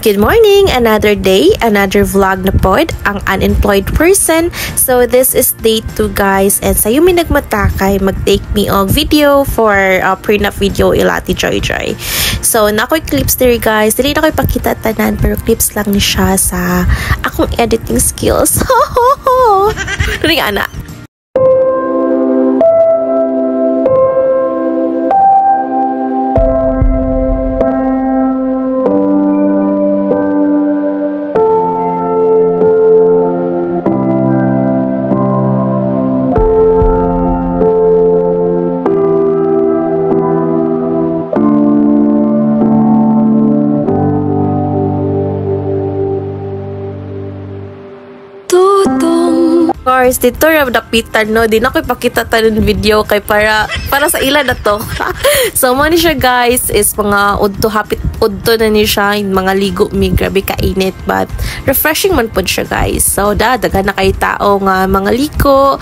Good morning! Another day, another vlog na pod, ang unemployed person. So this is day 2 guys, and sayo may nagmatakay mag-take me og video for prenup video ilati Joy Joy. So nakoy clips diri guys, dili na ko'y pakita tanan pero clips lang ni siya sa akong editing skills. Ho ho ho! Dili nga na. Course, dito na dapitan, no? Di na ko ipakita tayo video kay para sa ilan na to. So, mo ni siya guys, is mga udto, hapit udto na ni siya, mga ligo mi, grabe kainit, but refreshing man po siya guys. So, daga na kay tao nga mga ligo.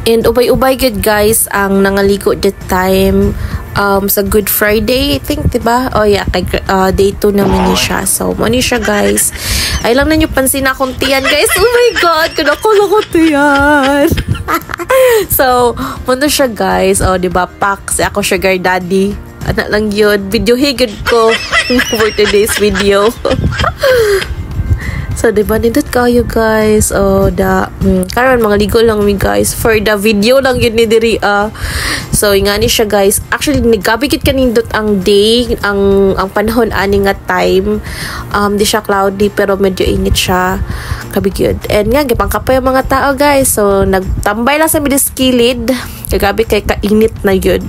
And ubay-ubay good guys ang nangaligo that time sa Good Friday, I think, diba? Oh yeah, kay day 2 naman ni siya. So, mo ni siya guys. Ay lang na nyo pansin akong tiyan guys. Oh my god, kanakula ko tiyan. So, muna siya guys. Oh, diba? Pak, si ako sugar daddy. Anak lang yun. Video higod ko for today's video. So, diba, nindot kayo guys. Oh, karon mga ligo lang mi guys. For the video lang yun ni diri. So, ingani siya guys. Actually, nagabigit ka nindot ang day, ang panahon ani nga time. Di siya cloudy pero medyo init siya. Kabig and nga, gipang kapay ang mga tao guys. So, nagtambay lang sa midiskilid. Kagabi kay kainit na yun.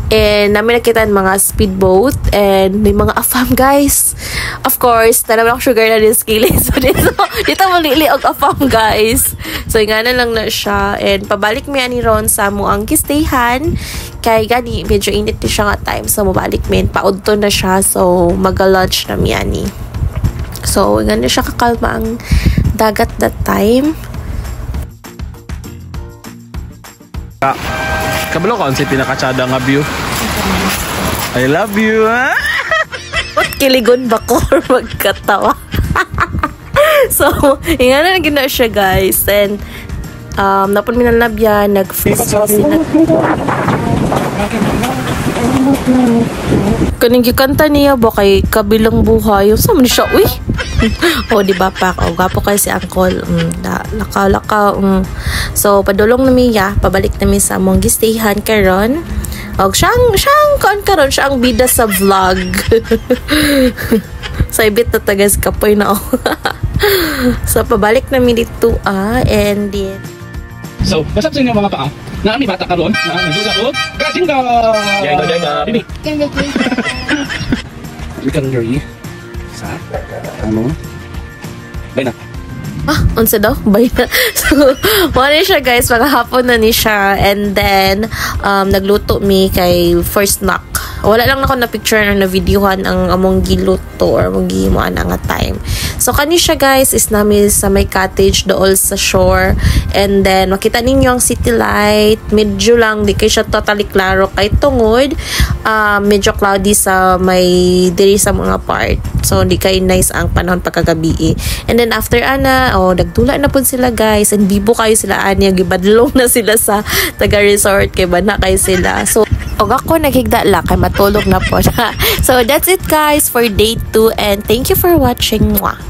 And namin nakita mga speedboat and may mga afam guys. Of course, talagang ako sugar na din skillet. So dito malili og afam guys. So nga na lang na siya. And pabalik mi ani ron sa muang gistayhan. Kay gani medyo init din siya nga time. So mabalik mi paudto na siya. So mag-lunch na mi ani. So nga na siya kakalma ang dagat that time. Kabalo ko, si pinakatsada nga view. I love you, ha? What kiligon ba ko or magkatawa? So, nga na gina siya guys. And, napon minalabya, nag-first sila. Kaning gikanta niya ba kay kabilang buhay? Saan man siya? Uy! O, diba pa? O, gapo kayo si Uncle. Laka. So, padulong na miya. Pabalik na mi sa among gistayhan karon. O, siyang karon siya ang bida sa vlog. Sa ibit na tagas kapoy na ako. So, pabalik na mi dito, and then... So, basap sa inyo mga paa. Naami bata karon. Nandun ako. Gating ka! Jai. Bibi. We can hear you. Sa? Ano? Bay na. Unsa daw? Bay na. So, wala siya guys. Mga hapon na ni siya. And then, nagluto mi kay first snack. Wala lang ako na picture na na-videohan ang among giluto or among gihimuan nga time. So, kani siya guys is namin sa may cottage dool sa shore. And then, makita ninyo ang city light. Medyo lang, di kayo siya totally klaro kay tungod. Medyo cloudy sa may diri sa mga part. So, di kayo nice ang panahon pagkagabi. And then, after nagdula na po sila guys. And bibo kayo sila ani. Gibadlong na sila sa taga-resort. Kaya ba na kayo sila. So, og ako naghigda la kay matulog na po. So, that's it guys for day 2. And thank you for watching. Mwah.